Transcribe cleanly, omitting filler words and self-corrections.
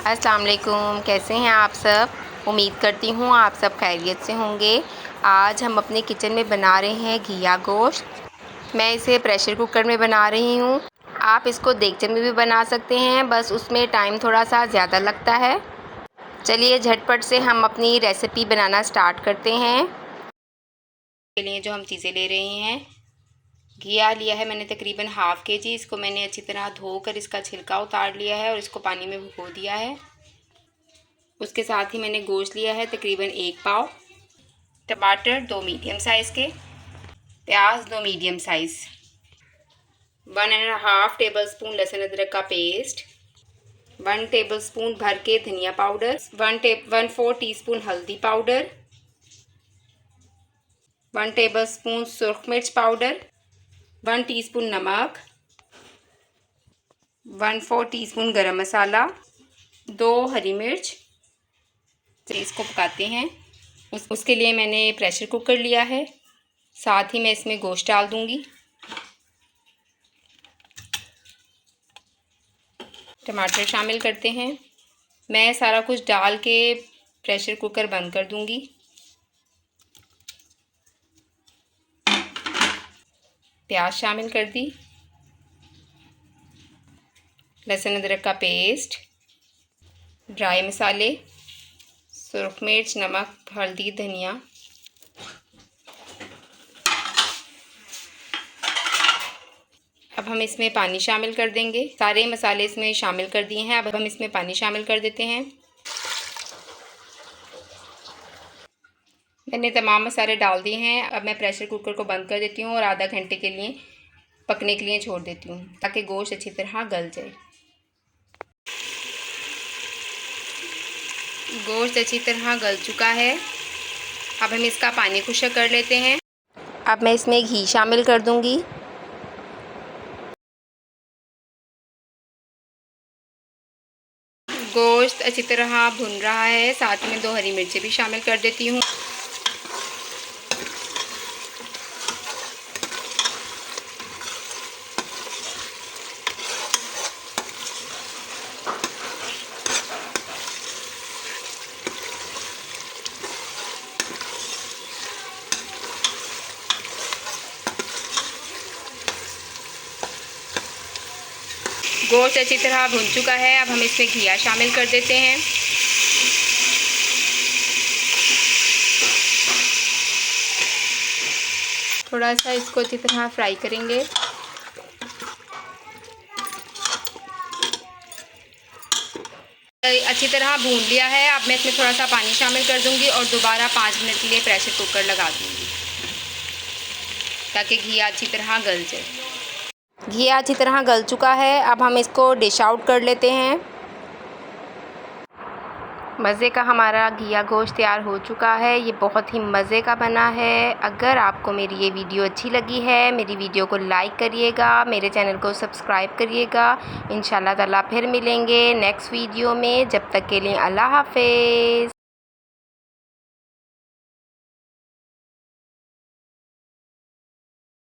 अस्सलाम वालेकुम, कैसे हैं आप सब। उम्मीद करती हूँ आप सब खैरियत से होंगे। आज हम अपने किचन में बना रहे हैं घिया गोश्त। मैं इसे प्रेशर कुकर में बना रही हूँ। आप इसको देगचे में भी बना सकते हैं, बस उसमें टाइम थोड़ा सा ज़्यादा लगता है। चलिए झटपट से हम अपनी रेसिपी बनाना स्टार्ट करते हैं। के लिए जो हम चीज़ें ले रहे हैं, घिया लिया है मैंने तकरीबन हाफ़ kg। इसको मैंने अच्छी तरह धोकर इसका छिलका उतार लिया है और इसको पानी में भिगो दिया है। उसके साथ ही मैंने गोश्त लिया है तकरीबन 1 पाव, टमाटर 2 मीडियम साइज़ के, प्याज 2 मीडियम साइज़, 1.5 टेबलस्पून लहसुन अदरक का पेस्ट, 1 टेबलस्पून भर के धनिया पाउडर, 1/4 टीस्पून हल्दी पाउडर, 1 टेबलस्पून सुरख मिर्च पाउडर, 1 टीस्पून नमक, 1/4 टीस्पून गरम मसाला, 2 हरी मिर्च। तो इसको पकाते हैं। उसके लिए मैंने प्रेशर कुकर लिया है, साथ ही मैं इसमें गोश्त डाल दूंगी। टमाटर शामिल करते हैं। मैं सारा कुछ डाल के प्रेशर कुकर बंद कर दूंगी। प्याज शामिल कर दी, लहसुन अदरक का पेस्ट, ड्राई मसाले, सुरख मिर्च, नमक, हल्दी, धनिया। अब हम इसमें पानी शामिल कर देंगे। सारे मसाले इसमें शामिल कर दिए हैं। अब हम इसमें पानी शामिल कर देते हैं। मैंने तमाम मसाले डाल दिए हैं। अब मैं प्रेशर कुकर को बंद कर देती हूँ और आधा घंटे के लिए पकने के लिए छोड़ देती हूँ ताकि गोश्त अच्छी तरह गल जाए। गोश्त अच्छी तरह गल चुका है। अब हम इसका पानी खुश्क कर लेते हैं। अब मैं इसमें घी शामिल कर दूंगी। गोश्त अच्छी तरह भुन रहा है, साथ में 2 हरी मिर्चें भी शामिल कर देती हूँ। गोश्त अच्छी तरह भुन चुका है। अब हम इसमें घिया शामिल कर देते हैं। थोड़ा सा इसको अच्छी तरह फ्राई करेंगे। अच्छी तरह भून लिया है। अब मैं इसमें थोड़ा सा पानी शामिल कर दूंगी और दोबारा 5 मिनट के लिए प्रेशर कुकर लगा दूंगी ताकि घिया अच्छी तरह गल जाए। घिया अच्छी तरह गल चुका है। अब हम इसको डिश आउट कर लेते हैं। मज़े का हमारा घिया गोश्त तैयार हो चुका है। ये बहुत ही मज़े का बना है। अगर आपको मेरी ये वीडियो अच्छी लगी है, मेरी वीडियो को लाइक करिएगा, मेरे चैनल को सब्सक्राइब करिएगा। इंशाल्लाह ताला फिर मिलेंगे नेक्स्ट वीडियो में। जब तक के लिए अल्लाह हाफ़िज़।